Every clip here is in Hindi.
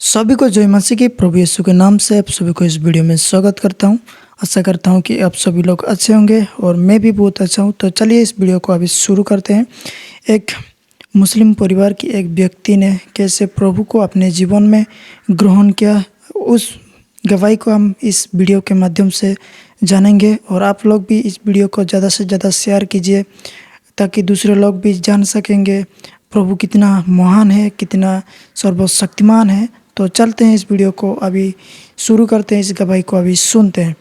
सभी को जय मसीह की प्रभु यीशु के नाम से आप सभी को इस वीडियो में स्वागत करता हूं। आशा करता हूं कि आप सभी लोग अच्छे होंगे और मैं भी बहुत अच्छा हूं। तो चलिए इस वीडियो को अभी शुरू करते हैं। एक मुस्लिम परिवार की एक व्यक्ति ने कैसे प्रभु को अपने जीवन में ग्रहण किया, उस गवाही को हम इस वीडियो के माध्यम से जानेंगे। और आप लोग भी इस वीडियो को ज़्यादा से ज़्यादा शेयर कीजिए ताकि दूसरे लोग भी जान सकेंगे प्रभु कितना महान है, कितना सर्वशक्तिमान है। तो चलते हैं, इस वीडियो को अभी शुरू करते हैं, इस गवाही को अभी सुनते हैं।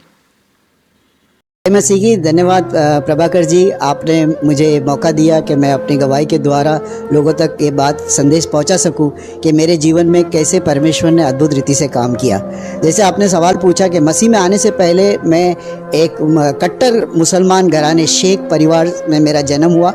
मसीह की धन्यवाद प्रभाकर जी, आपने मुझे मौका दिया कि मैं अपनी गवाही के द्वारा लोगों तक ये बात संदेश पहुंचा सकूं कि मेरे जीवन में कैसे परमेश्वर ने अद्भुत रीति से काम किया। जैसे आपने सवाल पूछा कि मसीह में आने से पहले मैं एक कट्टर मुसलमान घराने शेख परिवार में मेरा जन्म हुआ।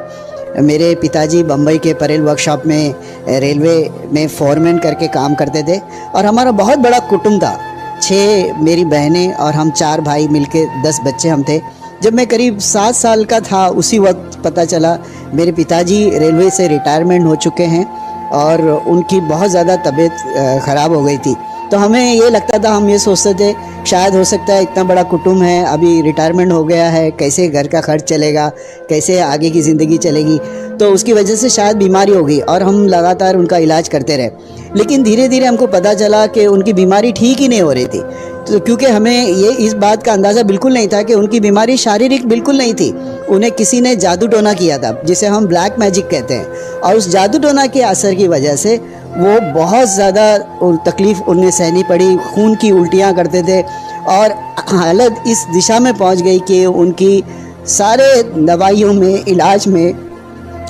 मेरे पिताजी बम्बई के परेल वर्कशॉप में रेलवे में फोरमैन करके काम करते थे और हमारा बहुत बड़ा कुटुंब था। 6 मेरी बहनें और हम 4 भाई मिलके 10 बच्चे हम थे। जब मैं करीब 7 साल का था उसी वक्त पता चला मेरे पिताजी रेलवे से रिटायरमेंट हो चुके हैं और उनकी बहुत ज़्यादा तबीयत ख़राब हो गई थी। तो हमें ये लगता था, हम ये सोचते थे शायद हो सकता है इतना बड़ा कुटुंब है, अभी रिटायरमेंट हो गया है, कैसे घर का खर्च चलेगा, कैसे आगे की ज़िंदगी चलेगी। तो उसकी वजह से शायद बीमारी हो गई और हम लगातार उनका इलाज करते रहे। लेकिन धीरे धीरे हमको पता चला कि उनकी बीमारी ठीक ही नहीं हो रही थी। तो क्योंकि हमें ये इस बात का अंदाज़ा बिल्कुल नहीं था कि उनकी बीमारी शारीरिक बिल्कुल नहीं थी, उन्हें किसी ने जादू टोना किया था जिसे हम ब्लैक मैजिक कहते हैं। और उस जादू टोना के असर की वजह से वो बहुत ज़्यादा तकलीफ़ उन्हें सहनी पड़ी, खून की उल्टियाँ करते थे और हालत इस दिशा में पहुंच गई कि उनकी सारे दवाइयों में, इलाज में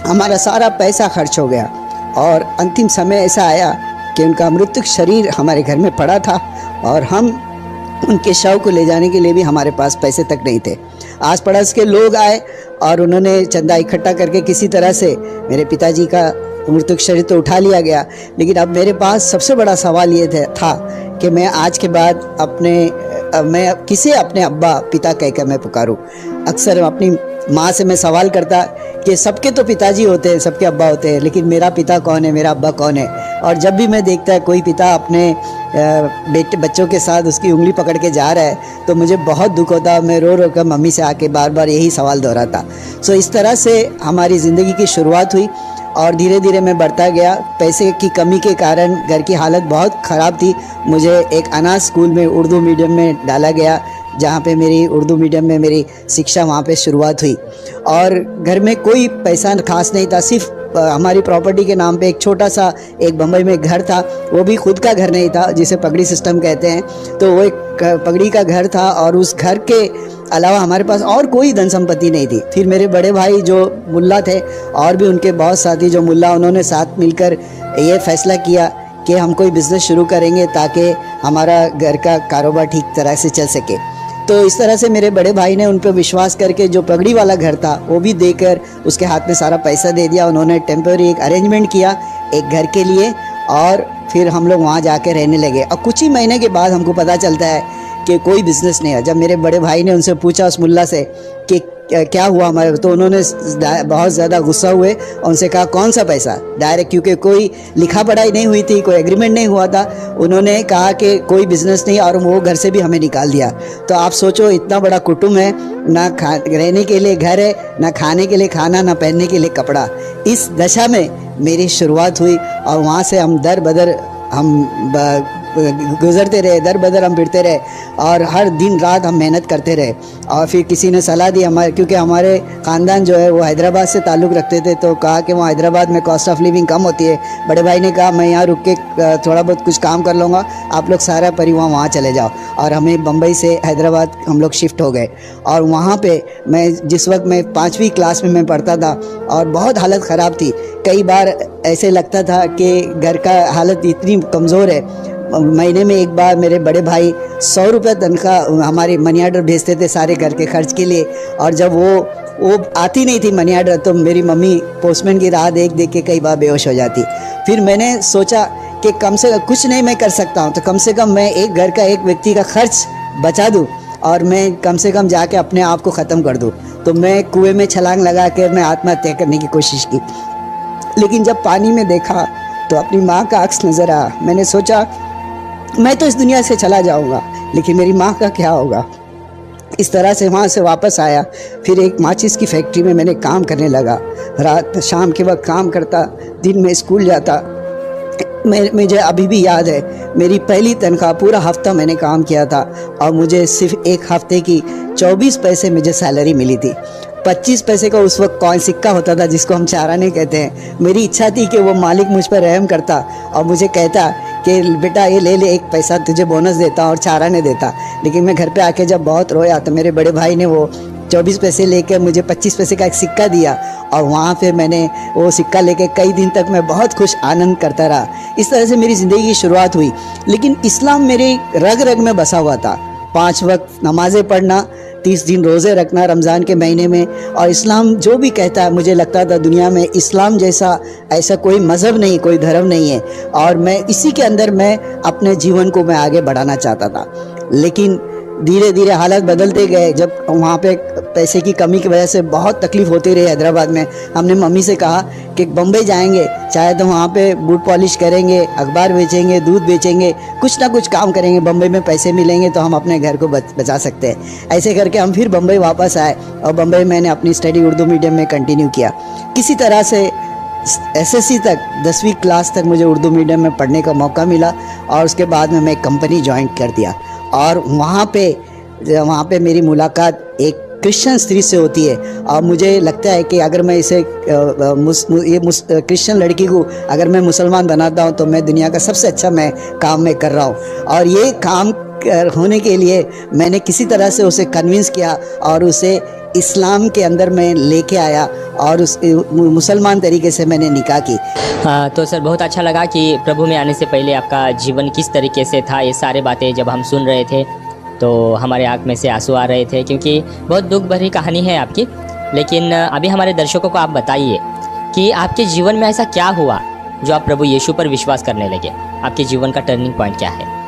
हमारा सारा पैसा खर्च हो गया। और अंतिम समय ऐसा आया कि उनका मृतक शरीर हमारे घर में पड़ा था और हम उनके शव को ले जाने के लिए भी हमारे पास पैसे तक नहीं थे। आस पड़ोस के लोग आए और उन्होंने चंदा इकट्ठा करके किसी तरह से मेरे पिताजी का मृतक शरीर तो उठा लिया गया। लेकिन अब मेरे पास सबसे बड़ा सवाल ये था कि मैं आज के बाद मैं किसे अपने अब्बा पिता कहकर मैं पुकारूं। अक्सर अपनी माँ से मैं सवाल करता कि सबके तो पिताजी होते हैं, सबके अब्बा होते हैं, लेकिन मेरा पिता कौन है, मेरा अब्बा कौन है। और जब भी मैं देखता है कोई पिता अपने बच्चों के साथ उसकी उंगली पकड़ के जा रहा है तो मुझे बहुत दुख होता है। मैं रो रो कर मम्मी से आके बार बार यही सवाल दोहराता। सो इस तरह से हमारी ज़िंदगी की शुरुआत हुई और धीरे धीरे मैं बढ़ता गया। पैसे की कमी के कारण घर की हालत बहुत ख़राब थी। मुझे एक अनाथ स्कूल में उर्दू मीडियम में डाला गया, जहाँ पे मेरी उर्दू मीडियम में मेरी शिक्षा वहाँ पे शुरुआत हुई। और घर में कोई पैसा खास नहीं था, सिर्फ हमारी प्रॉपर्टी के नाम पे एक छोटा सा एक बम्बई में घर था, वो भी खुद का घर नहीं था, जिसे पगड़ी सिस्टम कहते हैं। तो वो एक पगड़ी का घर था और उस घर के अलावा हमारे पास और कोई धन संपत्ति नहीं थी। फिर मेरे बड़े भाई जो मुल्ला थे और भी उनके बहुत साथी जो मुल्ला, उन्होंने साथ मिलकर ये फैसला किया कि हम कोई बिज़नेस शुरू करेंगे ताकि हमारा घर का कारोबार ठीक तरह से चल सके। तो इस तरह से मेरे बड़े भाई ने उन पर विश्वास करके जो पगड़ी वाला घर था वो भी देकर उसके हाथ में सारा पैसा दे दिया। उन्होंने टेम्पररी एक अरेंजमेंट किया एक घर के लिए और फिर हम लोग वहाँ जाके रहने लगे। और कुछ ही महीने के बाद हमको पता चलता है कि कोई बिज़नेस नहीं है। जब मेरे बड़े भाई ने उनसे पूछा उस मुल्ला से कि क्या हुआ हमारे, तो उन्होंने बहुत ज़्यादा गुस्सा हुए और उनसे कहा कौन सा पैसा डायरेक्ट, क्योंकि कोई लिखा पढ़ाई नहीं हुई थी, कोई एग्रीमेंट नहीं हुआ था। उन्होंने कहा कि कोई बिज़नेस नहीं और वो घर से भी हमें निकाल दिया। तो आप सोचो, इतना बड़ा कुटुंब है, ना रहने के लिए घर है, ना खाने के लिए खाना, ना पहनने के लिए कपड़ा। इस दशा में मेरी शुरुआत हुई और वहाँ से हम दर बदर हम गुजरते रहे, दर बदर हम फिरते रहे और हर दिन रात हम मेहनत करते रहे। और फिर किसी ने सलाह दी हमारे, क्योंकि हमारे ख़ानदान जो है वो हैदराबाद से ताल्लुक़ रखते थे, तो कहा कि वहाँ हैदराबाद में कॉस्ट ऑफ लिविंग कम होती है। बड़े भाई ने कहा मैं यहाँ रुक के थोड़ा बहुत कुछ काम कर लूँगा, आप लोग सारा परिवार वहाँ चले जाओ। और हमें बम्बई से हैदराबाद हम लोग शिफ्ट हो गए। और वहाँ पर मैं जिस वक्त मैं 5वीं क्लास में मैं पढ़ता था और बहुत हालत ख़राब थी। कई बार ऐसे लगता था कि घर का हालत इतनी कमज़ोर है। महीने में एक बार मेरे बड़े भाई 100 रुपये तनख्वाह हमारे मनी आर्डर भेजते थे सारे घर के खर्च के लिए। और जब वो आती नहीं थी मनी आर्डर तो मेरी मम्मी पोस्टमैन की राह देख देख के कई बार बेहोश हो जाती। फिर मैंने सोचा कि कम से कम कुछ नहीं मैं कर सकता हूँ तो कम से कम मैं एक घर का एक व्यक्ति का खर्च बचा दूँ और मैं कम से कम जाके अपने आप को ख़त्म कर दूँ। तो मैं कुएं में छलांग लगा कर मैं आत्महत्या करने की कोशिश की। लेकिन जब पानी में देखा तो अपनी माँ का अक्स नज़र आया। मैंने सोचा मैं तो इस दुनिया से चला जाऊंगा, लेकिन मेरी माँ का क्या होगा। इस तरह से वहाँ से वापस आया। फिर एक माचिस की फैक्ट्री में मैंने काम करने लगा। रात शाम के वक्त काम करता, दिन में स्कूल जाता। मुझे अभी भी याद है, मेरी पहली तनख्वाह पूरा हफ्ता मैंने काम किया था और मुझे सिर्फ एक हफ्ते की 24 पैसे मुझे सैलरी मिली थी। 25 पैसे का उस वक्त कॉइन सिक्का होता था जिसको हम चाराने कहते हैं। मेरी इच्छा थी कि वो मालिक मुझ पर रहम करता और मुझे कहता कि बेटा ये ले ले, एक पैसा तुझे बोनस देता और चाराने देता। लेकिन मैं घर पे आके जब बहुत रोया तो मेरे बड़े भाई ने वो 24 पैसे लेकर मुझे 25 पैसे का एक सिक्का दिया और वहाँ पे मैंने वो सिक्का लेके कई दिन तक मैं बहुत खुश आनंद करता रहा। इस तरह से मेरी ज़िंदगी की शुरुआत हुई। लेकिन इस्लाम मेरे रग रग में बसा हुआ था। 5 वक्त नमाज़ें पढ़ना, 30 दिन रोज़े रखना रमज़ान के महीने में, और इस्लाम जो भी कहता है, मुझे लगता था दुनिया में इस्लाम जैसा ऐसा कोई मज़हब नहीं, कोई धर्म नहीं है, और मैं इसी के अंदर मैं अपने जीवन को मैं आगे बढ़ाना चाहता था। लेकिन धीरे धीरे हालात बदलते गए। जब वहाँ पे पैसे की कमी की वजह से बहुत तकलीफ़ होती रही हैदराबाद में, हमने मम्मी से कहा कि बम्बई जाएंगे, चाहे तो वहाँ पे बूट पॉलिश करेंगे, अखबार बेचेंगे, दूध बेचेंगे, कुछ ना कुछ काम करेंगे, बम्बई में पैसे मिलेंगे तो हम अपने घर को बचा सकते हैं। ऐसे करके हम फिर बम्बई वापस आए और बम्बई मैंने अपनी स्टडी उर्दू मीडियम में कंटिन्यू किया। किसी तरह से एसएससी तक 10वीं क्लास तक मुझे उर्दू मीडियम में पढ़ने का मौका मिला और उसके बाद में मैं एक कंपनी ज्वाइन कर दिया। और वहाँ पे मेरी मुलाकात एक क्रिश्चियन स्त्री से होती है और मुझे लगता है कि अगर मैं इसे क्रिश्चियन लड़की को अगर मैं मुसलमान बनाता हूँ तो मैं दुनिया का सबसे अच्छा मैं काम में कर रहा हूँ। और ये काम होने के लिए मैंने किसी तरह से उसे कन्विंस किया और उसे इस्लाम के अंदर मैं लेके आया और उस मुसलमान तरीके से मैंने निकाह की। तो सर बहुत अच्छा लगा कि प्रभु में आने से पहले आपका जीवन किस तरीके से था। ये सारे बातें जब हम सुन रहे थे तो हमारे आँख में से आंसू आ रहे थे, क्योंकि बहुत दुख भरी कहानी है आपकी। लेकिन अभी हमारे दर्शकों को आप बताइए कि आपके जीवन में ऐसा क्या हुआ जो आप प्रभु यीशु पर विश्वास करने लगे। आपके जीवन का टर्निंग पॉइंट क्या है?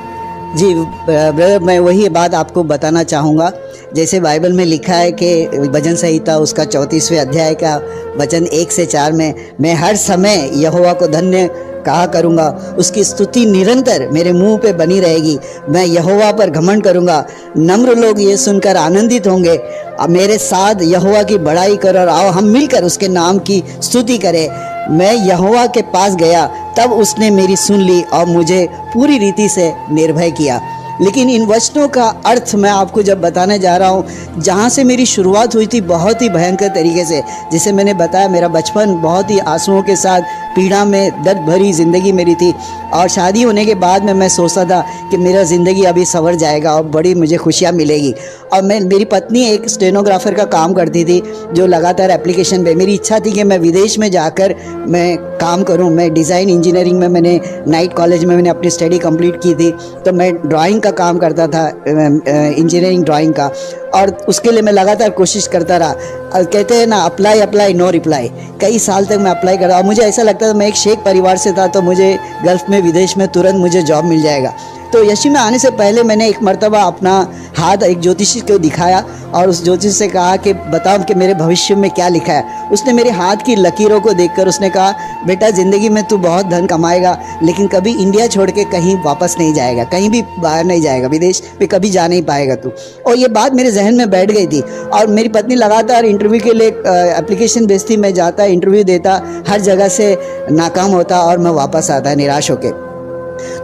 जी ब्रदर, मैं वही बात आपको बताना चाहूँगा। जैसे बाइबल में लिखा है कि भजन संहिता उसका 34वें अध्याय का वचन 1 से 4 में, मैं हर समय यहोवा को धन्य कहा करूँगा, उसकी स्तुति निरंतर मेरे मुंह पे बनी रहेगी। मैं यहोवा पर घमंड करूँगा, नम्र लोग ये सुनकर आनंदित होंगे। अब मेरे साथ यहोवा की बड़ाई करो और आओ हम मिलकर उसके नाम की स्तुति करें। मैं यहोवा के पास गया, तब उसने मेरी सुन ली और मुझे पूरी रीति से निर्भय किया। लेकिन इन वचनों का अर्थ मैं आपको जब बताने जा रहा हूँ, जहाँ से मेरी शुरुआत हुई थी बहुत ही भयंकर तरीके से, जिसे मैंने बताया मेरा बचपन बहुत ही आंसुओं के साथ पीड़ा में दर्द भरी ज़िंदगी मेरी थी। और शादी होने के बाद में मैं सोचता था कि मेरा ज़िंदगी अभी संवर जाएगा और बड़ी मुझे खुशियाँ मिलेगी। और मेरी पत्नी एक स्टेनोग्राफर का काम करती थी जो लगातार एप्लीकेशन पे, मेरी इच्छा थी कि मैं विदेश में जाकर मैं काम करूं। मैं डिज़ाइन इंजीनियरिंग में मैंने नाइट कॉलेज में मैंने अपनी स्टडी कंप्लीट की थी, तो मैं ड्राइंग का काम करता था, इंजीनियरिंग ड्राइंग का, और उसके लिए मैं लगातार कोशिश करता रहा। कहते हैं ना, अप्लाई अप्लाई नो रिप्लाई। कई साल तक मैं अप्लाई कर रहा और मुझे ऐसा लगता था मैं एक शेख परिवार से था तो मुझे गल्फ़ में विदेश में तुरंत मुझे जॉब मिल जाएगा। तो यीशु में आने से पहले मैंने एक मर्तबा अपना हाथ एक ज्योतिषी को दिखाया और उस ज्योतिषी से कहा कि बताओ कि मेरे भविष्य में क्या लिखा है। उसने मेरे हाथ की लकीरों को देखकर उसने कहा, बेटा ज़िंदगी में तू बहुत धन कमाएगा लेकिन कभी इंडिया छोड़ के कहीं वापस नहीं जाएगा, कहीं भी बाहर नहीं जाएगा, विदेश में कभी जा नहीं पाएगा तू। और ये बात मेरे जहन में बैठ गई थी। और मेरी पत्नी लगातार इंटरव्यू के लिए एप्लीकेशन भेजती, मैं जाता, इंटरव्यू देता, हर जगह से नाकाम होता और मैं वापस आता निराश होकर।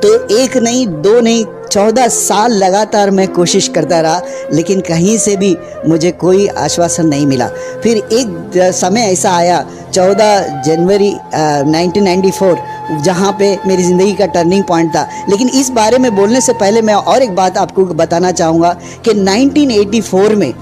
तो 1 नहीं 2 नहीं 14 साल लगातार मैं कोशिश करता रहा, लेकिन कहीं से भी मुझे कोई आश्वासन नहीं मिला। फिर एक समय ऐसा आया 14 जनवरी 1994, जहाँ पे मेरी ज़िंदगी का टर्निंग पॉइंट था। लेकिन इस बारे में बोलने से पहले मैं और एक बात आपको बताना चाहूँगा कि 1984 में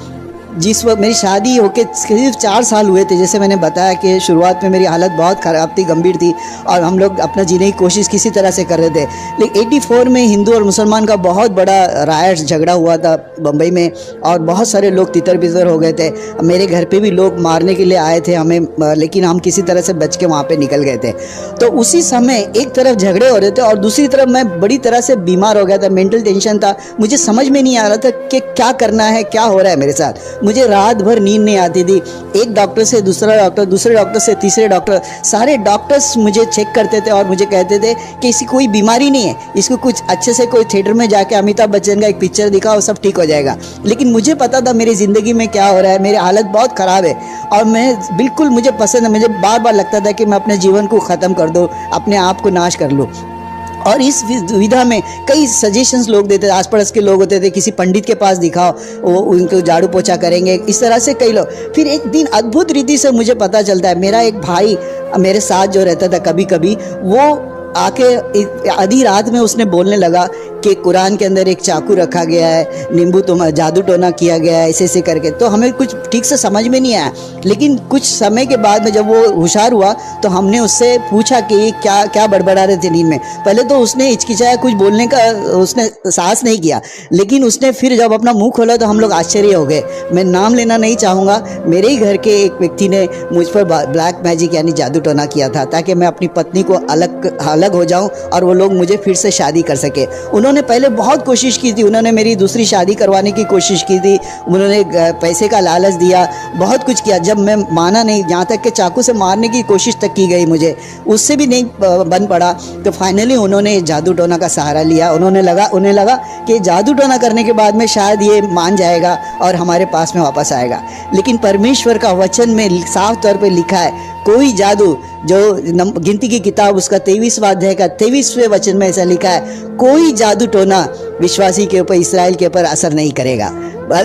जिस वक्त मेरी शादी होके सिर्फ 4 साल हुए थे, जैसे मैंने बताया कि शुरुआत में मेरी हालत बहुत ख़राब थी, गंभीर थी और हम लोग अपना जीने की कोशिश किसी तरह से कर रहे थे। लेकिन 84 में हिंदू और मुसलमान का बहुत बड़ा रायट झगड़ा हुआ था बम्बई में और बहुत सारे लोग तितर बितर हो गए थे। मेरे घर पे भी लोग मारने के लिए आए थे हमें, लेकिन हम किसी तरह से बच के वहाँ पर निकल गए थे। तो उसी समय एक तरफ झगड़े हो रहे थे और दूसरी तरफ मैं बड़ी तरह से बीमार हो गया था, मेंटल टेंशन था, मुझे समझ में नहीं आ रहा था कि क्या करना है, क्या हो रहा है मेरे साथ। मुझे रात भर नींद नहीं आती थी। एक डॉक्टर से दूसरा डॉक्टर, दूसरे डॉक्टर से तीसरे डॉक्टर, सारे डॉक्टर्स मुझे चेक करते थे और मुझे कहते थे कि इसकी कोई बीमारी नहीं है, इसको कुछ अच्छे से कोई थिएटर में जाके अमिताभ बच्चन का एक पिक्चर दिखाओ, सब ठीक हो जाएगा। लेकिन मुझे पता था मेरी ज़िंदगी में क्या हो रहा है, मेरी हालत बहुत ख़राब है और मैं बिल्कुल, मुझे पसंद है, मुझे बार बार लगता था कि मैं अपने जीवन को ख़त्म कर दूँ, अपने आप को नाश कर लूँ। और इस दुविधा में कई सजेशंस लोग देते थे, आस पड़ोस के लोग होते थे, किसी पंडित के पास दिखाओ, वो उनको झाड़ू पोछा करेंगे, इस तरह से कई लोग। फिर एक दिन अद्भुत रीति से मुझे पता चलता है, मेरा एक भाई मेरे साथ जो रहता था कभी कभी, वो आके आधी रात में उसने बोलने लगा कि कुरान के अंदर एक चाकू रखा गया है, नींबू तो जादू टोना किया गया है, ऐसे ऐसे करके। तो हमें कुछ ठीक से समझ में नहीं आया, लेकिन कुछ समय के बाद में जब वो होशियार हुआ तो हमने उससे पूछा कि ये क्या क्या बड़बड़ा रहे थे नींद में। पहले तो उसने हिचकिचाया, कुछ बोलने का उसने साहस नहीं किया, लेकिन उसने फिर जब अपना मुंह खोला तो हम लोग आश्चर्य हो गए। मैं नाम लेना नहीं चाहूँगा, मेरे ही घर के एक व्यक्ति ने मुझ पर ब्लैक मैजिक यानी जादू टोना किया था, ताकि मैं अपनी पत्नी को अलग हो जाऊं और वो लोग मुझे फिर से शादी कर सके। उन्होंने पहले बहुत कोशिश की थी, उन्होंने मेरी दूसरी शादी करवाने की कोशिश की थी, उन्होंने पैसे का लालच दिया, बहुत कुछ किया। जब मैं माना नहीं, यहाँ तक कि चाकू से मारने की कोशिश तक की गई मुझे, उससे भी नहीं बन पड़ा, तो फाइनली उन्होंने जादू टोना का सहारा लिया। उन्हें लगा कि जादू टोना करने के बाद में शायद ये मान जाएगा और हमारे पास में वापस आएगा। लेकिन परमेश्वर का वचन में साफ तौर पे लिखा है, कोई जादू, जो गिनती की किताब उसका 23वां अध्याय का 23वें वचन में ऐसा लिखा है, कोई जादू टोना विश्वासी के ऊपर, इस्राएल के ऊपर असर नहीं करेगा।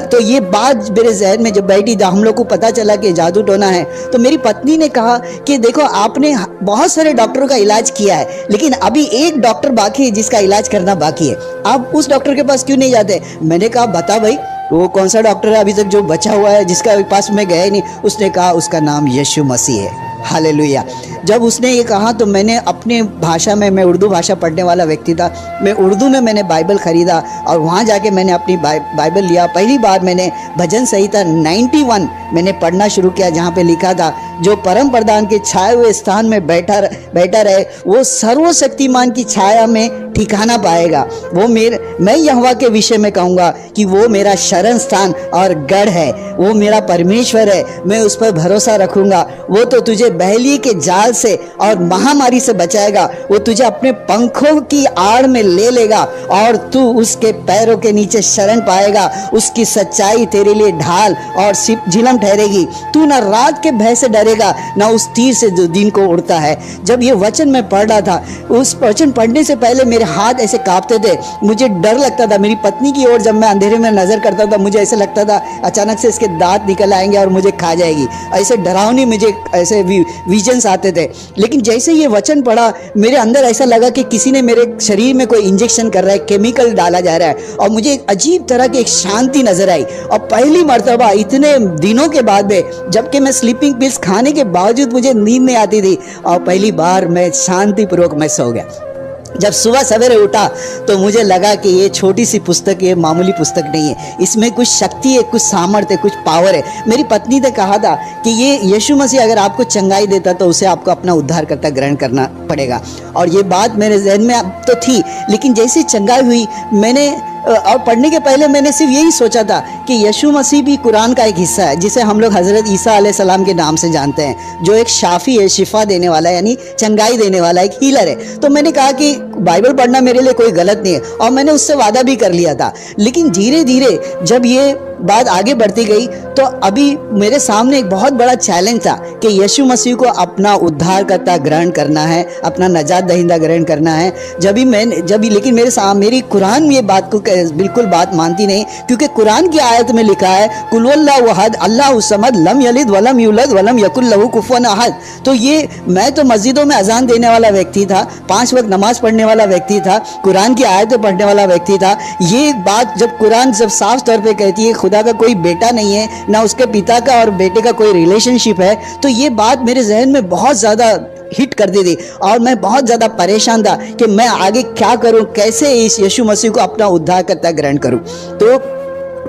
तो ये बात मेरे जहन में जब बैठी, जब हम लोग को पता चला कि जादू टोना है, तो मेरी पत्नी ने कहा कि देखो, आपने बहुत सारे डॉक्टरों का इलाज किया है, लेकिन अभी एक डॉक्टर बाकी है जिसका इलाज करना बाकी है, आप उस डॉक्टर के पास क्यों नहीं जाते? मैंने कहा बता भाई, वो कौन सा डॉक्टर है अभी तक जो बचा हुआ है, जिसका पास में गया ही नहीं? उसने कहा उसका नाम यीशु मसीह है। हालेलुया। जब उसने ये कहा तो मैंने अपने भाषा में, मैं उर्दू भाषा पढ़ने वाला व्यक्ति था, मैं उर्दू में मैंने बाइबल ख़रीदा और वहाँ जाके मैंने अपनी बाइबल लिया। पहली बार मैंने भजन संहिता 91 मैंने पढ़ना शुरू किया, जहाँ पे लिखा था, जो परम प्रधान के छाए हुए स्थान में बैठा रहे, वो सर्वशक्तिमान की छाया में ठिकाना पाएगा। मैं यहोवा के विषय में कहूँगा कि वो मेरा शरण स्थान और गढ़ है, वो मेरा परमेश्वर है, मैं उस पर भरोसा रखूँगा। वो तो तुझे बहली के जाल से और महामारी से बचाएगा, वो तुझे अपने पंखों की आड़ में ले लेगा और तू उसके पैरों के नीचे शरण पाएगा। उसकी सच्चाई तेरे लिए ढाल और झिलम ठहरेगी। तू न रात के भय से डरेगा, न उस तीर से जो दिन को उड़ता है। जब ये वचन मैं पढ़ रहा था, उस वचन पढ़ने से पहले मेरे हाथ ऐसे कांपते थे, मुझे डर लगता था। मेरी पत्नी की ओर जब मैं अंधेरे में नजर करता था, मुझे ऐसे लगता था अचानक से इसके दांत निकल आएंगे और मुझे खा जाएगी। ऐसे डरावनी मुझे ऐसे विजन्स आते थे। लेकिन जैसे ये वचन पढ़ा, मेरे अंदर ऐसा लगा कि किसी ने मेरे शरीर में कोई इंजेक्शन कर रहा है, केमिकल डाला जा रहा है, और मुझे एक अजीब तरह की एक शांति नजर आई। और पहली मर्तबा इतने दिनों के बाद में, जबकि मैं स्लीपिंग पिल्स खाने के बावजूद मुझे नींद नहीं आती थी, और पहली बार मैं शांतिपूर्वक मैं सो गया। जब सुबह सवेरे उठा तो मुझे लगा कि ये छोटी सी पुस्तक, ये मामूली पुस्तक नहीं है, इसमें कुछ शक्ति है, कुछ सामर्थ्य है, कुछ पावर है। मेरी पत्नी ने कहा था कि ये यीशु मसीह अगर आपको चंगाई देता तो उसे आपको अपना उद्धारकर्ता ग्रहण करना पड़ेगा। और ये बात मेरे जहन में अब तो थी, लेकिन जैसी चंगाई हुई, मैंने और पढ़ने के पहले मैंने सिर्फ यही सोचा था कि यीशु मसीह भी कुरान का एक हिस्सा है, जिसे हम लोग हज़रत ईसा अलैहिस्सलाम के नाम से जानते हैं, जो एक शाफी है, शिफा देने वाला है, यानी चंगाई देने वाला, एक हीलर है। तो मैंने कहा कि बाइबल पढ़ना मेरे लिए कोई गलत नहीं है, और मैंने उससे वादा भी कर लिया था। लेकिन धीरे धीरे जब ये बात आगे बढ़ती गई तो अभी मेरे सामने एक बहुत बड़ा चैलेंज था कि यीशु मसीह को अपना उद्धारकर्ता ग्रहण करना है, अपना नजात दहिंदा ग्रहण करना है। लेकिन मेरी कुरान में ये बात को बिल्कुल बात मानती नहीं, क्योंकि कुरान की आयत में लिखा है, कुल हुवल्लाहु अहद अल्लाहु समद लम यलिद वलम यूलद वलम यकुल लहू कुफुवन अहद। तो ये, मैं तो मस्जिदों में अजान देने वाला व्यक्ति था, 5 वक्त नमाज पढ़ने वाला व्यक्ति था, कुरान की आयतें पढ़ने वाला व्यक्ति था। ये बात जब कुरान जब साफ तौर पे कहती है खुदा का कोई बेटा नहीं है, ना उसके पिता का और बेटे का कोई रिलेशनशिप है, तो ये बात मेरे जहन में बहुत ज़्यादा हिट कर दी थी और मैं बहुत ज़्यादा परेशान था कि मैं आगे क्या करूं, कैसे इस यीशु मसीह को अपना उद्धारकर्ता ग्रहण करूं। तो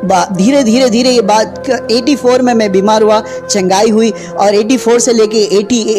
धीरे धीरे धीरे ये बात 84 में मैं बीमार हुआ, चंगाई हुई, और 84 से लेके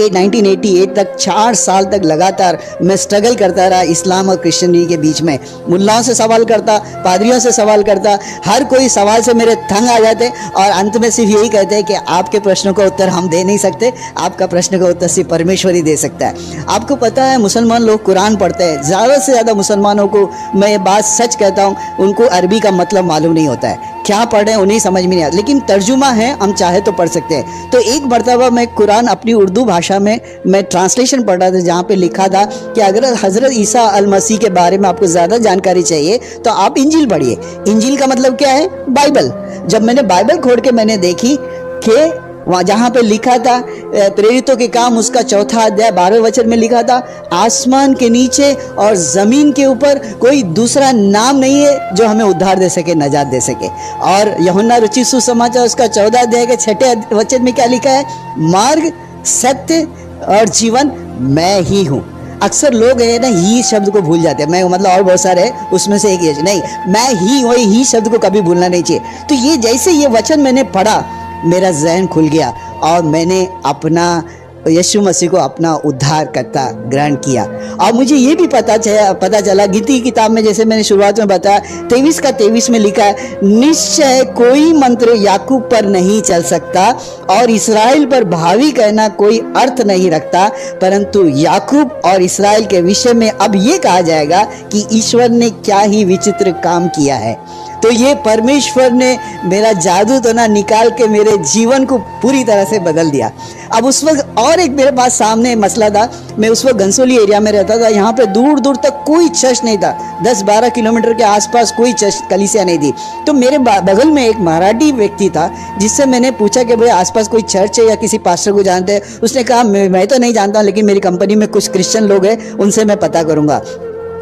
1988 तक 4 साल तक लगातार मैं स्ट्रगल करता रहा इस्लाम और क्रिश्चियनिटी के बीच में। मुल्लाओं से सवाल करता, पादरियों से सवाल करता, हर कोई सवाल से मेरे तंग आ जाते, और अंत में सिर्फ यही कहते हैं कि आपके प्रश्नों का उत्तर हम दे नहीं सकते, आपका प्रश्न का उत्तर सिर्फ परमेश्वर ही दे सकता है। आपको पता है मुसलमान लोग कुरान पढ़ते हैं, ज़्यादा से ज़्यादा मुसलमानों को मैं ये बात सच कहता हूँ, उनको अरबी का मतलब मालूम नहीं होता है, क्या पढ़ रहे हैं उन्हें समझ में नहीं आता, लेकिन तर्जुमा है, हम चाहे तो पढ़ सकते हैं। तो एक मरतबा मैं कुरान अपनी उर्दू भाषा में मैं ट्रांसलेशन पढ़ रहा था, जहाँ पे लिखा था कि अगर हज़रत ईसा अल मसीह के बारे में आपको ज़्यादा जानकारी चाहिए तो आप इंजील पढ़िए। इंजील का मतलब क्या है? बाइबल। जब मैंने बाइबल खोल के मैंने देखी कि वहाँ जहाँ पे लिखा था प्रेरितों के काम उसका 4 अध्याय 12वें वचन में लिखा था, आसमान के नीचे और ज़मीन के ऊपर कोई दूसरा नाम नहीं है जो हमें उद्धार दे सके, नजात दे सके। और यूहन्ना रचित सुसमाचार उसका 14 अध्याय के 6 वचन में क्या लिखा है? मार्ग, सत्य और जीवन मैं ही हूँ। अक्सर लोग है ना ही शब्द को भूल जाते हैं, मैं मतलब और बहुत सारे हैं उसमें से एक ये नहीं, मैं ही, वही ही शब्द को कभी भूलना नहीं चाहिए। तो ये जैसे ये वचन मैंने पढ़ा, मेरा जहन खुल गया और मैंने अपना यीशु मसीह को अपना उद्धारकर्ता ग्रहण किया। और मुझे ये भी पता चला गीती की किताब में, जैसे मैंने शुरुआत में बताया 23 का 23 में लिखा है, निश्चय कोई मंत्र याकूब पर नहीं चल सकता और इस्राएल पर भावी कहना कोई अर्थ नहीं रखता, परंतु याकूब और इस्राएल के विषय में अब ये कहा जाएगा कि ईश्वर ने क्या ही विचित्र काम किया है। तो ये परमेश्वर ने मेरा जादू तो ना निकाल के मेरे जीवन को पूरी तरह से बदल दिया। अब उस वक्त और एक मेरे पास सामने मसला था, मैं उस वक्त घनसोली एरिया में रहता था, यहाँ पे दूर दूर तक कोई चर्च नहीं था, 10-12 किलोमीटर के आसपास कोई चर्च कलीसिया नहीं थी। तो मेरे बगल में एक मराठी व्यक्ति था, जिससे मैंने पूछा कि भाई आसपास कोई चर्च है या किसी पास्टर को जानते हैं? उसने कहा मैं तो नहीं जानता, लेकिन मेरी कंपनी में कुछ क्रिश्चियन लोग हैं, उनसे मैं पता करूँगा।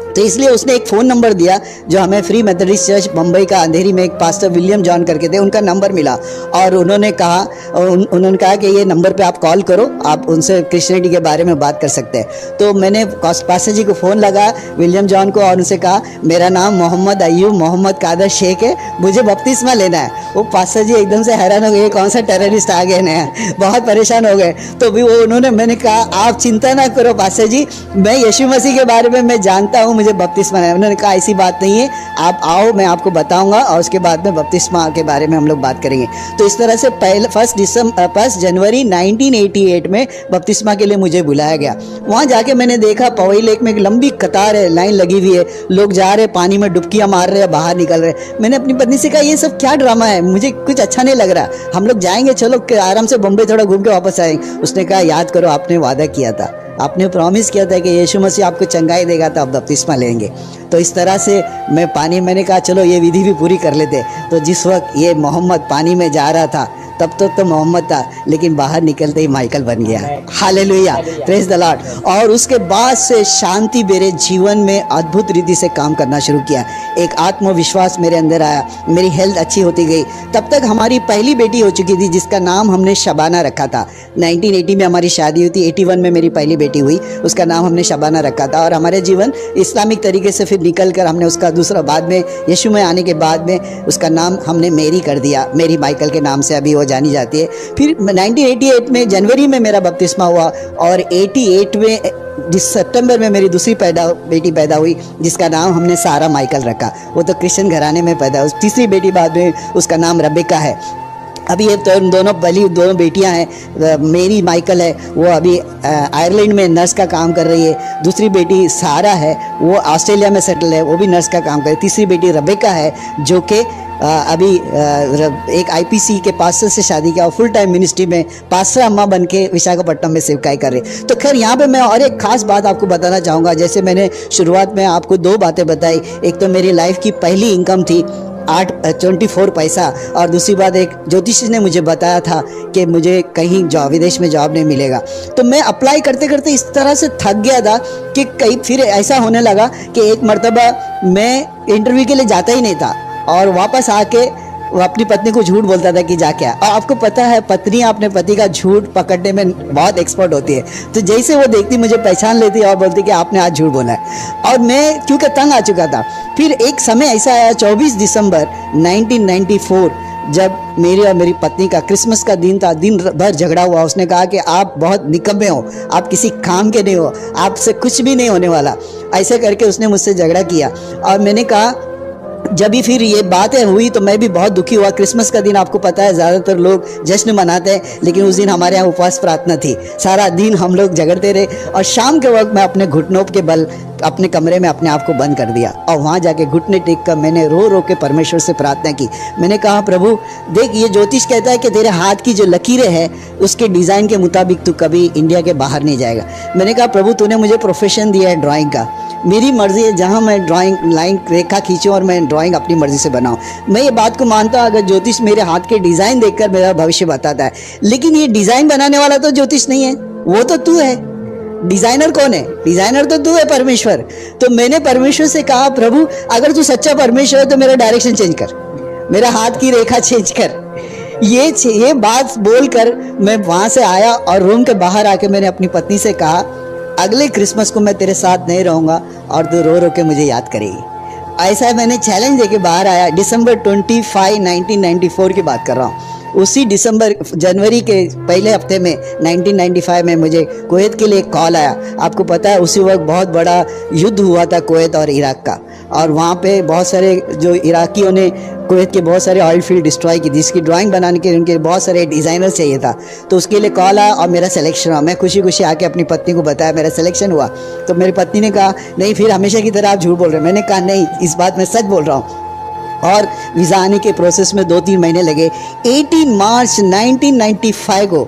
तो इसलिए उसने एक फ़ोन नंबर दिया जो हमें फ्री मेथोडिस्ट चर्च बम्बई का अंधेरी में एक पास्टर विलियम जॉन करके थे, उनका नंबर मिला और उन्होंने कहा कि ये नंबर पे आप कॉल करो, आप उनसे क्रिश्चियनिटी के बारे में बात कर सकते हैं। तो मैंने पास्टर जी को फ़ोन लगा विलियम जॉन को और उनसे कहा मेरा नाम मोहम्मद अयूब मोहम्मद कादर शेख है, मुझे बपतिस्मा लेना है। वो पास्टर जी एकदम से हैरान हो गए, कौन सा टेररिस्ट आ गए नया, बहुत परेशान हो गए। तो भी मैंने कहा आप चिंता ना करो पास्टर जी, मैं यीशु मसीह के बारे में मैं जानता हूँ, मुझे बपतिस्मा है। उन्होंने कहा ऐसी बात नहीं है, आप आओ मैं आपको बताऊंगा और उसके बाद में बपतिस्मा के बारे में हम लोग बात करेंगे। तो इस तरह से 1 जनवरी 1988 में बपतिस्मा के लिए मुझे बुलाया गया। वहाँ जाके मैंने देखा पवई लेक में एक लंबी कतार है, लाइन लगी हुई है, लोग जा रहे पानी में डुबकियाँ मार रहे हैं, बाहर निकल रहे। मैंने अपनी पत्नी से कहा ये सब क्या ड्रामा है, मुझे कुछ अच्छा नहीं लग रहा, हम लोग जाएंगे, चलो आराम से बम्बई थोड़ा घूम के वापस आएंगे। उसने कहा याद करो आपने वादा किया था, आपने प्रॉमिस किया था कि यीशु मसीह आपको चंगाई देगा तो आप बपतिस्मा लेंगे। तो इस तरह से मैंने कहा चलो ये विधि भी पूरी कर लेते। तो जिस वक्त ये मोहम्मद पानी में जा रहा था तब तो मोहम्मद था, लेकिन बाहर निकलते ही माइकल बन गया। Hallelujah, praise the Lord. और उसके बाद से शांति मेरे जीवन में अद्भुत रीति से काम करना शुरू किया, एक आत्मविश्वास मेरे अंदर आया, मेरी हेल्थ अच्छी होती गई। तब तक हमारी पहली बेटी हो चुकी थी जिसका नाम हमने शबाना रखा था। 1980 में हमारी शादी हुई थी, 81 में मेरी पहली बेटी हुई, उसका नाम हमने शबाना रखा था। और हमारे जीवन इस्लामिक तरीके से फिर निकल कर हमने उसका दूसरा बाद में यीशु में आने के बाद में उसका नाम हमने मेरी कर दिया, मेरी माइकल के नाम से अभी वो जानी जाती है। फिर 1988 में जनवरी में मेरा बपतिस्मा हुआ और 88 में जिस सितंबर में मेरी दूसरी बेटी पैदा हुई जिसका नाम हमने सारा माइकल रखा। वो तो क्रिश्चियन घराने में पैदा हुई। तीसरी बेटी बाद में उसका नाम रेबेका है। अभी ये तो दोनों बेटियां हैं, मेरी माइकल है वो अभी आयरलैंड में नर्स का काम कर रही है। दूसरी बेटी सारा है वो ऑस्ट्रेलिया में सेटल है, वो भी नर्स का काम कर रही है। तीसरी बेटी रेबेका है जो कि अभी एक IPC के पास्टर से शादी किया और फुल टाइम मिनिस्ट्री में पास्टर अम्मा बन के विशाखापट्टनम में सेवकाई कर रही। तो खैर यहाँ पे मैं और एक खास बात आपको बताना चाहूँगा। जैसे मैंने शुरुआत में आपको 2 बातें बताई, एक तो मेरी लाइफ की पहली इनकम थी 24 पैसा, और दूसरी बात एक ज्योतिषी ने मुझे बताया था कि मुझे कहीं विदेश में जॉब नहीं मिलेगा। तो मैं अप्लाई करते करते इस तरह से थक गया था कि कहीं फिर ऐसा होने लगा कि एक मरतबा मैं इंटरव्यू के लिए जाता ही नहीं था और वापस आके वो अपनी पत्नी को झूठ बोलता था कि जाके आ। और आपको पता है पत्नियां अपने पति का झूठ पकड़ने में बहुत एक्सपर्ट होती है। तो जैसे वो देखती मुझे पहचान लेती और बोलती कि आपने आज झूठ बोला है। और मैं क्योंकि तंग आ चुका था। फिर एक समय ऐसा आया 24 दिसंबर 1994, जब मेरी और मेरी पत्नी का क्रिसमस का दिन था, दिन भर झगड़ा हुआ। उसने कहा कि आप बहुत निकम्मे हो, आप किसी काम के नहीं हो, आपसे कुछ भी नहीं होने वाला। ऐसे करके उसने मुझसे झगड़ा किया। और मैंने कहा, जब भी फिर ये बातें हुई तो मैं भी बहुत दुखी हुआ। क्रिसमस का दिन आपको पता है ज़्यादातर लोग जश्न मनाते हैं, लेकिन उस दिन हमारे यहाँ उपवास प्रार्थना थी। सारा दिन हम लोग झगड़ते रहे और शाम के वक्त मैं अपने घुटनों के बल अपने कमरे में अपने आप को बंद कर दिया और वहाँ जाके घुटने टेक कर मैंने रो रो के परमेश्वर से प्रार्थना की। मैंने कहा, प्रभु देख, ये ज्योतिष कहता है कि तेरे हाथ की जो लकीरें हैं उसके डिज़ाइन के मुताबिक तू कभी इंडिया के बाहर नहीं जाएगा। मैंने कहा, प्रभु तूने मुझे प्रोफेशन दिया है ड्राइंग का, मेरी मर्ज़ी है जहाँ मैं ड्राइंग लाइन रेखा खींचूँ और मैं ड्राइंग अपनी मर्ज़ी से बनाऊँ। मैं ये बात को मानता हूँ, अगर ज्योतिष मेरे हाथ के डिज़ाइन देखकर मेरा भविष्य बताता है, लेकिन ये डिज़ाइन बनाने वाला तो ज्योतिष नहीं है, वो तो तू है। डिज़ाइनर कौन है? डिज़ाइनर तो तू है, परमेश्वर। तो मैंने परमेश्वर से कहा, प्रभु अगर तू सच्चा परमेश्वर है तो मेरा डायरेक्शन चेंज कर, मेरा हाथ की रेखा चेंज कर। ये बात बोलकर मैं वहाँ से आया और रूम के बाहर आके मैंने अपनी पत्नी से कहा, अगले क्रिसमस को मैं तेरे साथ नहीं रहूँगा और तू रो रो के मुझे याद करेगी। ऐसा मैंने चैलेंज देके बाहर आया। डिसंबर 25, 1994 की बात कर रहा हूँ। उसी जनवरी के पहले हफ्ते में 1995 में मुझे कुवैत के लिए एक कॉल आया। आपको पता है उसी वक्त बहुत बड़ा युद्ध हुआ था कुवैत और इराक का, और वहाँ पे बहुत सारे जो इराकियों ने कुवैत के बहुत सारे ऑयल फील्ड डिस्ट्रॉय की, जिसकी ड्राइंग बनाने के उनके बहुत सारे डिज़ाइनर चाहिए था। तो उसके लिए कॉल आया और मेरा सिलेक्शन हुआ। मैं खुशी खुशी आके अपनी पत्नी को बताया मेरा सिलेक्शन हुआ। तो मेरी पत्नी ने कहा, नहीं फिर हमेशा की तरह आप झूठ बोल रहे हैं। मैंने कहा, नहीं, इस बात मैं सच बोल रहा हूँ। और वीज़ा आने के प्रोसेस में 2-3 महीने लगे। 18 मार्च 1995 को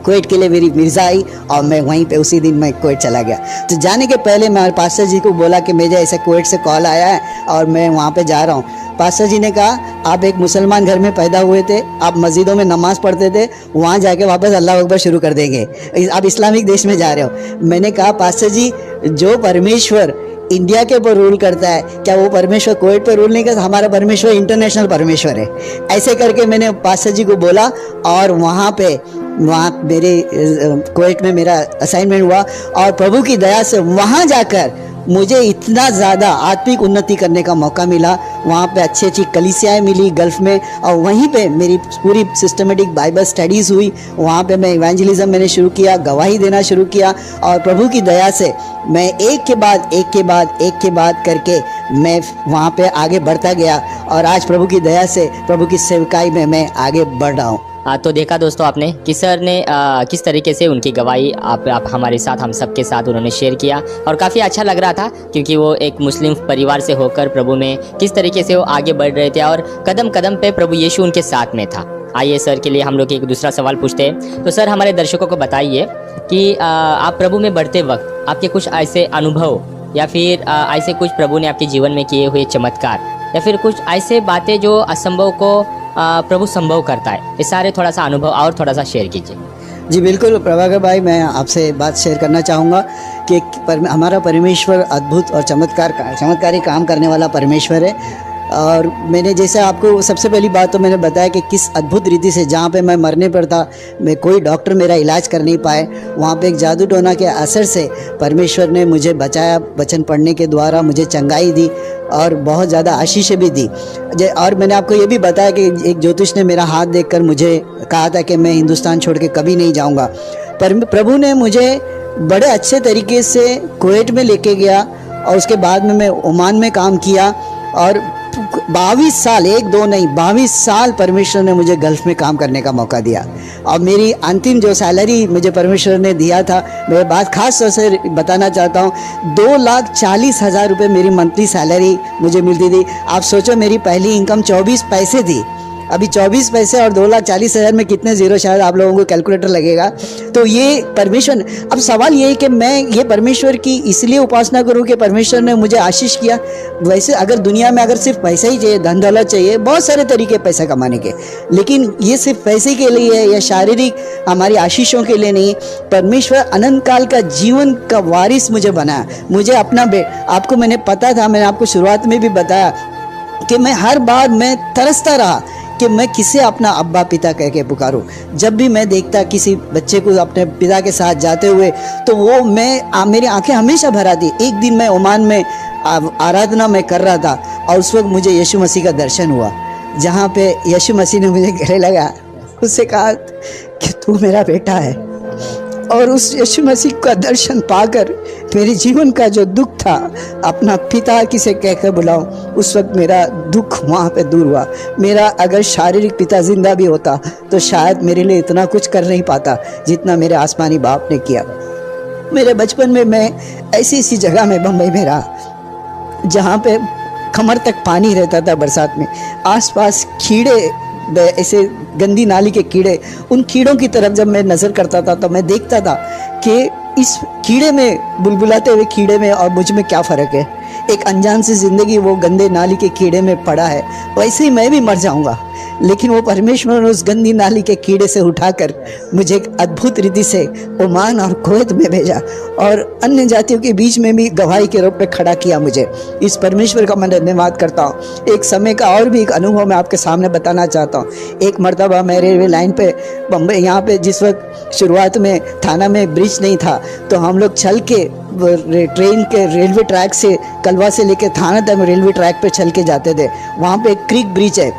कुवैत के लिए मेरी वीज़ा आई और मैं वहीं पे उसी दिन मैं कुवैत चला गया। तो जाने के पहले मैं पास्टर जी को बोला कि मुझे ऐसे कुवैत से कॉल आया है और मैं वहाँ पे जा रहा हूँ। पास्टर जी ने कहा, आप एक मुसलमान घर में पैदा हुए थे, आप मस्जिदों में नमाज़ पढ़ते थे, वहाँ जाके वापस अल्लाह अकबर शुरू कर देंगे, आप इस्लामिक देश में जा रहे हो। मैंने कहा, पास्टर जी जो परमेश्वर इंडिया के ऊपर रूल करता है, क्या वो परमेश्वर कुवैत पर रूल नहीं करता? हमारा परमेश्वर इंटरनेशनल परमेश्वर है। ऐसे करके मैंने पास्टर जी को बोला और वहाँ मेरे कुवैत में मेरा असाइनमेंट हुआ और प्रभु की दया से वहाँ जाकर मुझे इतना ज़्यादा आत्मिक उन्नति करने का मौका मिला। वहाँ पे अच्छी अच्छी कलीसियाएँ मिली गल्फ़ में, और वहीं पे मेरी पूरी सिस्टमेटिक बाइबल स्टडीज़ हुई। वहाँ पे मैं इवेंजलिज्म मैंने शुरू किया, गवाही देना शुरू किया, और प्रभु की दया से मैं एक के बाद करके मैं वहाँ पे आगे बढ़ता गया। और आज प्रभु की दया से प्रभु की सेवकाई में मैं आगे बढ़ रहा हूँ। तो देखा दोस्तों आपने कि सर ने किस तरीके से उनकी गवाही आप हमारे साथ, हम सबके साथ उन्होंने शेयर किया, और काफ़ी अच्छा लग रहा था क्योंकि वो एक मुस्लिम परिवार से होकर प्रभु में किस तरीके से वो आगे बढ़ रहे थे और कदम कदम पे प्रभु यीशु उनके साथ में था। आइए सर के लिए हम लोग एक दूसरा सवाल पूछते हैं। तो सर हमारे दर्शकों को बताइए कि आप प्रभु में बढ़ते वक्त आपके कुछ ऐसे अनुभव या फिर ऐसे कुछ प्रभु ने आपके जीवन में किए हुए चमत्कार या फिर कुछ ऐसे बातें जो असंभव को प्रभु संभव करता है, ये सारे थोड़ा सा अनुभव और थोड़ा सा शेयर कीजिए। जी बिल्कुल प्रभाकर भाई, मैं आपसे बात शेयर करना चाहूँगा कि हमारा परमेश्वर अद्भुत और चमत्कारी काम करने वाला परमेश्वर है। और मैंने जैसे आपको सबसे पहली बात तो मैंने बताया कि किस अद्भुत रीति से जहाँ पे मैं मरने पर था, मैं कोई डॉक्टर मेरा इलाज कर नहीं पाए, वहाँ पे एक जादू टोना के असर से परमेश्वर ने मुझे बचाया। वचन पढ़ने के द्वारा मुझे चंगाई दी और बहुत ज़्यादा आशीषें भी दी। और मैंने आपको ये भी बताया कि एक ज्योतिष ने मेरा हाथ देखकर मुझे कहा था कि मैं हिंदुस्तान छोड़ के कभी नहीं जाऊँगा। पर प्रभु ने मुझे बड़े अच्छे तरीके से कुवैत में लेके गया और उसके बाद में मैं ओमान में काम किया, और 22 साल, 1-2 नहीं 22 साल परमेश्वर ने मुझे गल्फ़ में काम करने का मौका दिया। और मेरी अंतिम जो सैलरी मुझे परमेश्वर ने दिया था, मैं बात खास तौर से बताना चाहता हूँ, 2,40,000 रुपये मेरी मंथली सैलरी मुझे मिलती थी। आप सोचो मेरी पहली इनकम 24 पैसे थी। अभी 24 पैसे और 2,40,000 में कितने ज़ीरो, शायद आप लोगों को कैलकुलेटर लगेगा। तो ये परमेश्वर, अब सवाल ये है कि मैं ये परमेश्वर की इसलिए उपासना करूं कि परमेश्वर ने मुझे आशीष किया। वैसे अगर दुनिया में अगर सिर्फ पैसा ही चाहिए, धन दौलत चाहिए, बहुत सारे तरीके पैसा कमाने के, लेकिन ये सिर्फ पैसे के लिए है या शारीरिक हमारी आशीषों के लिए नहीं। परमेश्वर अनंत काल का जीवन का वारिस मुझे बनाया। मुझे अपना आपको मैंने पता था, मैंने आपको शुरुआत में भी बताया कि मैं हर बार मैं तरसता रहा कि मैं किसे अपना अब्बा पिता कह के पुकारूं। जब भी मैं देखता किसी बच्चे को अपने पिता के साथ जाते हुए, तो वो मेरी आंखें हमेशा भर आती। एक दिन मैं ओमान में आराधना में कर रहा था और उस वक्त मुझे यीशु मसीह का दर्शन हुआ, जहाँ पे यीशु मसीह ने मुझे गले लगा, उससे कहा कि तू मेरा बेटा है। और उस यीशु मसीह का दर्शन पाकर मेरे जीवन का जो दुख था, अपना पिता किसे कहकर बुलाऊं, उस वक्त मेरा दुख वहाँ पे दूर हुआ। मेरा अगर शारीरिक पिता जिंदा भी होता तो शायद मेरे लिए इतना कुछ कर नहीं पाता जितना मेरे आसमानी बाप ने किया। मेरे बचपन में मैं ऐसी जगह में बम्बई में रहा जहाँ पे कमर तक पानी रहता था बरसात में, आसपास कीड़े, ऐसे गंदी नाली के कीड़े। उन कीड़ों की तरफ जब मैं नज़र करता था तो मैं देखता था कि इस कीड़े में, बुलबुलाते हुए कीड़े में और मुझ में क्या फ़र्क है। एक अनजान सी ज़िंदगी वो गंदे नाली के कीड़े में पड़ा है, वैसे ही मैं भी मर जाऊंगा। लेकिन वो परमेश्वर ने उस गंदी नाली के कीड़े से उठाकर मुझे एक अद्भुत रीति से ओमान और कुवैत में भेजा और अन्य जातियों के बीच में भी गवाही के रूप में खड़ा किया मुझे। इस परमेश्वर का मैं धन्यवाद करता हूँ। एक समय का और भी एक अनुभव मैं आपके सामने बताना चाहता हूँ। एक मरतबा मैं रेलवे लाइन पे बम्बई, यहाँ पे जिस वक्त शुरुआत में थाना में ब्रिज नहीं था, तो हम लोग चल के ट्रेन के रेलवे ट्रैक से, कलवा से लेकर थाना तक रेलवे ट्रैक पे चल के जाते थे। वहाँ पे एक क्रीक ब्रिज है,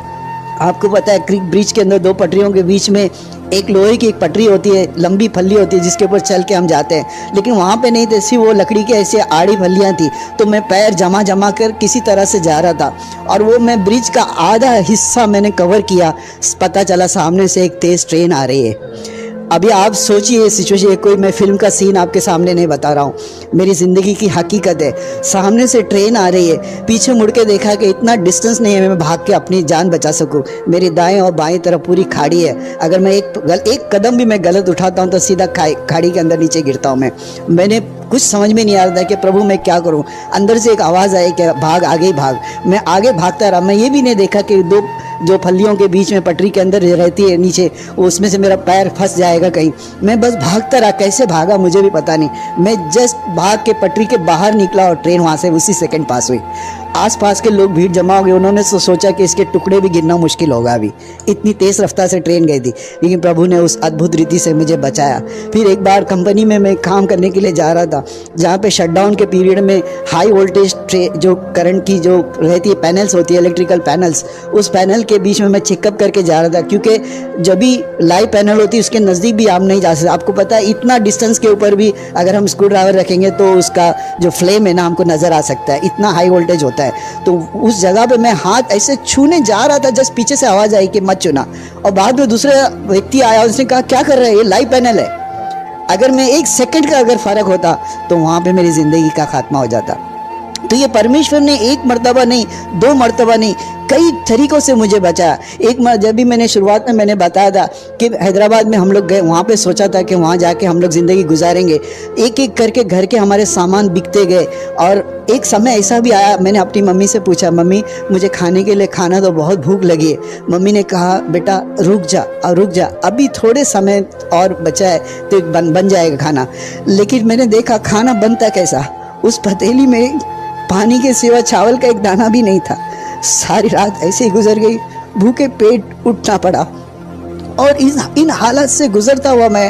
आपको पता है। क्रीक ब्रिज के अंदर दो पटरियों के बीच में एक लोहे की एक पटरी होती है, लंबी फल्ली होती है, जिसके ऊपर चल के हम जाते हैं। लेकिन वहाँ पे नहीं थी, सिर्फ वो लकड़ी के ऐसे आड़ी फल्लियाँ थी। तो मैं पैर जमा कर किसी तरह से जा रहा था और वो मैं ब्रिज का आधा हिस्सा मैंने कवर किया, पता चला सामने से एक तेज़ ट्रेन आ रही है। अभी आप सोचिए सिचुएशन, कोई मैं फिल्म का सीन आपके सामने नहीं बता रहा हूँ, मेरी ज़िंदगी की हकीकत है। सामने से ट्रेन आ रही है, पीछे मुड़ के देखा कि इतना डिस्टेंस नहीं है मैं भाग के अपनी जान बचा सकूँ। मेरी दाएं और बाएं तरफ पूरी खाड़ी है, अगर मैं एक कदम भी मैं गलत उठाता हूँ तो सीधा खाड़ी के अंदर नीचे गिरता हूँ। मैंने कुछ समझ में नहीं आ रहा था कि प्रभु मैं क्या करूँ। अंदर से एक आवाज़ आई कि भाग, आगे ही भाग। मैं आगे भागता रहा। मैं ये भी नहीं देखा कि दो जो फलियों के बीच में पटरी के अंदर रहती है नीचे, उसमें से मेरा पैर फंस जाएगा कहीं। मैं बस भागता रहा, कैसे भागा मुझे भी पता नहीं। मैं जस्ट भाग के पटरी के बाहर निकला और ट्रेन वहाँ से उसी सेकंड पास हुई। आसपास के लोग भीड़ जमा हो गए, उन्होंने सोचा कि इसके टुकड़े भी गिनना मुश्किल होगा, अभी इतनी तेज़ रफ्तार से ट्रेन गई थी। लेकिन प्रभु ने उस अद्भुत रीति से मुझे बचाया। फिर एक बार कंपनी में मैं काम करने के लिए जा रहा था, जहाँ पे शटडाउन के पीरियड में हाई वोल्टेज जो करंट की जो रहती है पैनल्स होती है, इलेक्ट्रिकल पैनल्स, उस पैनल के बीच में मैं चेकअप करके जा रहा था। क्योंकि जब भी लाइव पैनल होती है उसके नज़दीक भी आप नहीं जा सकते। आपको पता है इतना डिस्टेंस के ऊपर भी अगर हम स्क्रू ड्राइवर रखेंगे तो उसका जो फ्लेम है ना हमको नज़र आ सकता है, इतना हाई वोल्टेज होता है। तो उस जगह पे मैं हाथ ऐसे छूने जा रहा था, जस्ट पीछे से आवाज़ आई कि मत छूना। और बाद में दूसरा व्यक्ति आया, उसने कहा क्या कर रहे हैं, ये लाइव पैनल है। अगर मैं एक सेकंड का अगर फ़र्क होता तो वहाँ पे मेरी ज़िंदगी का खात्मा हो जाता। तो ये परमेश्वर ने एक मर्तबा नहीं, दो मर्तबा नहीं, कई तरीक़ों से मुझे बचाया। एक जब भी मैंने शुरुआत में मैंने बताया था कि हैदराबाद में हम लोग गए, वहाँ पे सोचा था कि वहाँ जाके हम लोग ज़िंदगी गुजारेंगे। एक एक करके घर के हमारे सामान बिकते गए और एक समय ऐसा भी आया, मैंने अपनी मम्मी से पूछा, मम्मी मुझे खाने के लिए खाना तो बहुत भूख लगी है। मम्मी ने कहा बेटा रुक जा, अभी थोड़े समय और बचा है तो बन जाएगा खाना। लेकिन मैंने देखा खाना बनता कैसा, उस पतीली में पानी के सिवा चावल का एक दाना भी नहीं था। सारी रात ऐसे ही गुजर गई, भूखे पेट उठना पड़ा। और इन हालत से गुजरता हुआ मैं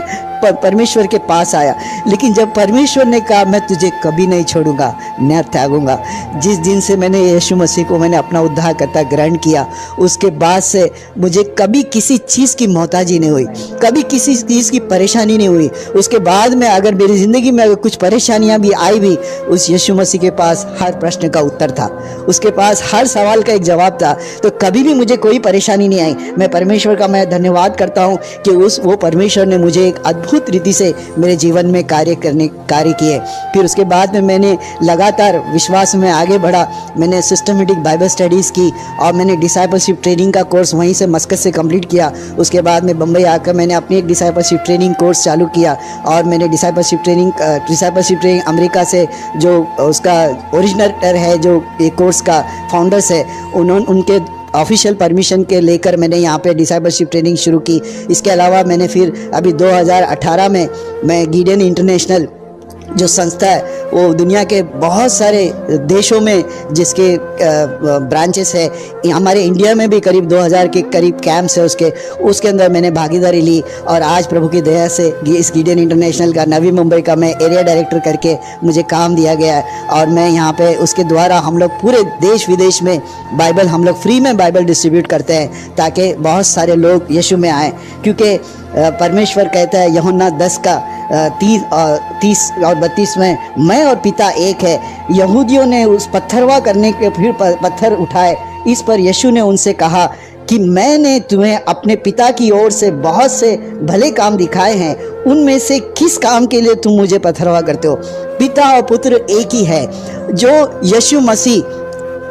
परमेश्वर के पास आया। लेकिन जब परमेश्वर ने कहा मैं तुझे कभी नहीं छोड़ूंगा, न त्यागूंगा, जिस दिन से मैंने यीशु मसीह को मैंने अपना उद्धारकर्ता ग्रहण किया, उसके बाद से मुझे कभी किसी चीज़ की मोहताजी नहीं हुई, कभी किसी चीज़ की परेशानी नहीं हुई। उसके बाद में अगर मेरी ज़िंदगी में अगर कुछ परेशानियाँ भी आई भी, उस यीशु मसीह के पास हर प्रश्न का उत्तर था, उसके पास हर सवाल का एक जवाब था। तो कभी भी मुझे कोई परेशानी नहीं आई। मैं परमेश्वर का मैं धन्यवाद करता हूँ कि वो परमेश्वर ने मुझे एक अद्भुत रीति से मेरे जीवन में कार्य किए। फिर उसके बाद में मैंने लगातार विश्वास में आगे बढ़ा। मैंने सिस्टमेटिक बाइबल स्टडीज़ की और मैंने डिसाइपलशिप ट्रेनिंग का कोर्स वहीं से मस्कत से कंप्लीट किया। उसके बाद में बम्बई आकर मैंने अपनी एक डिसाइपलशिप ट्रेनिंग कोर्स चालू किया और मैंने डिसाइपलशिप ट्रेनिंग अमेरिका से जो उसका ओरिजिनेटर है, जो ये कोर्स का फाउंडर्स है, उनके ऑफिशियल परमिशन के लेकर मैंने यहाँ पे डिसाइपलशिप ट्रेनिंग शुरू की। इसके अलावा मैंने फिर अभी 2018 में मैं गिडियन इंटरनेशनल जो संस्था है वो दुनिया के बहुत सारे देशों में जिसके ब्रांचेस है, हमारे इंडिया में भी करीब 2000 के करीब कैंप्स है उसके अंदर मैंने भागीदारी ली। और आज प्रभु की दया से इस गिडियन इंटरनेशनल का नवी मुंबई का मैं एरिया डायरेक्टर करके मुझे काम दिया गया है। और मैं यहाँ पे उसके द्वारा हम लोग पूरे देश विदेश में बाइबल हम लोग फ्री में बाइबल डिस्ट्रीब्यूट करते हैं ताकि बहुत सारे लोग यीशु में आएँ। क्योंकि परमेश्वर कहता है यूहन्ना 10 का 30 और 32 में, मैं और पिता एक है। यहूदियों ने उस पत्थरवा करने के फिर पत्थर उठाए। इस पर यीशु ने उनसे कहा कि मैंने तुम्हें अपने पिता की ओर से बहुत से भले काम दिखाए हैं, उनमें से किस काम के लिए तुम मुझे पत्थरवा करते हो? पिता और पुत्र एक ही है। जो यीशु मसीह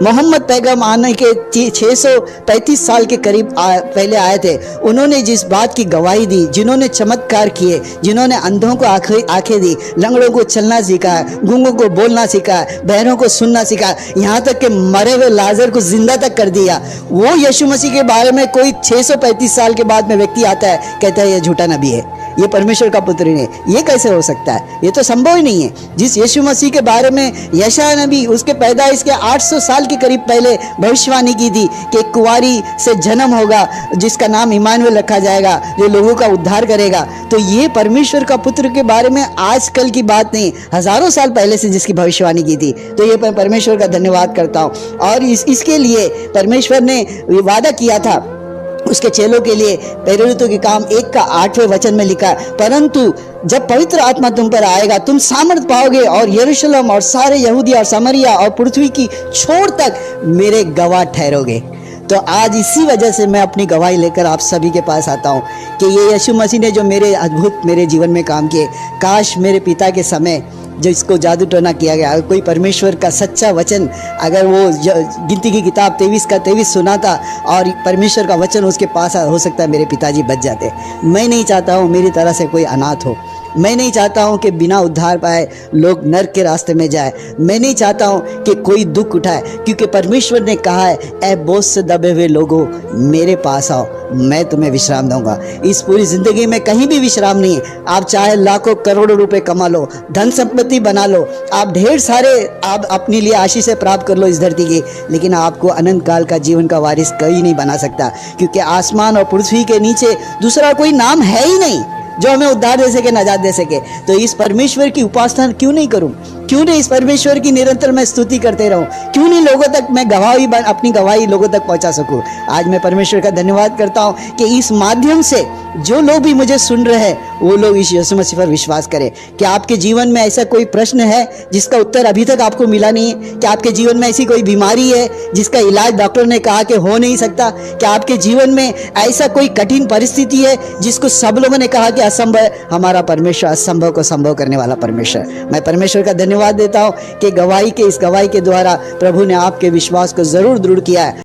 मोहम्मद पैगम आने के 635 साल के करीब पहले आए थे, उन्होंने जिस बात की गवाही दी, जिन्होंने चमत्कार किए, जिन्होंने अंधों को आंखें दी, लंगड़ों को चलना सिखाया, गूंगों को बोलना सिखाया, बहरों को सुनना सिखाया, यहाँ तक कि मरे हुए लाजर को जिंदा तक कर दिया, वो यीशु मसीह के बारे में कोई 635 साल के बाद में व्यक्ति आता है, कहता है ये झूठा नबी है, ये परमेश्वर का पुत्र नहीं है। ये कैसे हो सकता है? ये तो संभव ही नहीं है। जिस यीशु मसीह के बारे में यशायाह नबी उसके पैदाइश के 800 साल के करीब पहले भविष्यवाणी की थी कि एक कुंवारी से जन्म होगा जिसका नाम इमानुएल रखा जाएगा, जो लोगों का उद्धार करेगा। तो ये परमेश्वर का पुत्र के बारे में आजकल की बात नहीं, हजारों साल पहले से जिसकी भविष्यवाणी की थी। तो ये मैं परमेश्वर का धन्यवाद करता हूँ। और इसके लिए परमेश्वर ने वादा किया था उसके चेलों के लिए। प्रेरितों के काम 1 का 8वें वचन में लिखा है, परंतु जब पवित्र आत्मा तुम पर आएगा तुम सामर्थ पाओगे और यरूशलेम और सारे यहूदिया और समरिया और पृथ्वी की छोर तक मेरे गवाह ठहरोगे। तो आज इसी वजह से मैं अपनी गवाही लेकर आप सभी के पास आता हूँ कि ये यीशु मसीह ने जो मेरे अद्भुत मेरे जीवन में काम किए, काश मेरे पिता के समय जो इसको जादू टोना किया गया, कोई परमेश्वर का सच्चा वचन अगर वो गिनती की किताब 23 का 23 सुना था और परमेश्वर का वचन उसके पास हो सकता है मेरे पिताजी बच जाते। मैं नहीं चाहता हूँ मेरी तरह से कोई अनाथ हो। मैं नहीं चाहता हूँ कि बिना उद्धार पाए लोग नरक के रास्ते में जाए। मैं नहीं चाहता हूँ कि कोई दुख उठाए, क्योंकि परमेश्वर ने कहा है, ऐ बोझ से दबे हुए लोगों मेरे पास आओ, मैं तुम्हें विश्राम दूंगा। इस पूरी जिंदगी में कहीं भी विश्राम नहीं है। आप चाहे लाखों करोड़ों रुपए कमा लो, धन संपत्ति बना लो, आप ढेर सारे आप अपने लिए आशीष प्राप्त कर लो इस धरती की, लेकिन आपको अनंत काल का जीवन का वारिस कोई नहीं बना सकता, क्योंकि आसमान और पृथ्वी के नीचे दूसरा कोई नाम है ही नहीं जो हमें उद्धार दे सके, नजात दे सके। तो इस परमेश्वर की उपासना क्यों नहीं करूं? क्यों नहीं इस परमेश्वर की निरंतर मैं स्तुति करते रहूं? क्यों नहीं लोगों तक मैं अपनी गवाही लोगों तक पहुंचा सकूं? आज मैं परमेश्वर का धन्यवाद करता हूं कि इस माध्यम से जो लोग भी मुझे सुन रहे हैं वो लोग इस यीशु मसीह पर विश्वास करें। कि आपके जीवन में ऐसा कोई प्रश्न है जिसका उत्तर अभी तक आपको मिला नहीं है? कि आपके जीवन में ऐसी कोई बीमारी है जिसका इलाज डॉक्टर ने कहा कि हो नहीं सकता? कि आपके जीवन में ऐसा कोई कठिन परिस्थिति है जिसको सब लोगों ने कहा कि असंभव है? हमारा परमेश्वर असंभव को संभव करने वाला परमेश्वर। मैं परमेश्वर का धन्यवाद देता हूँ कि इस गवाही के द्वारा प्रभु ने आपके विश्वास को जरूर दृढ़ किया है।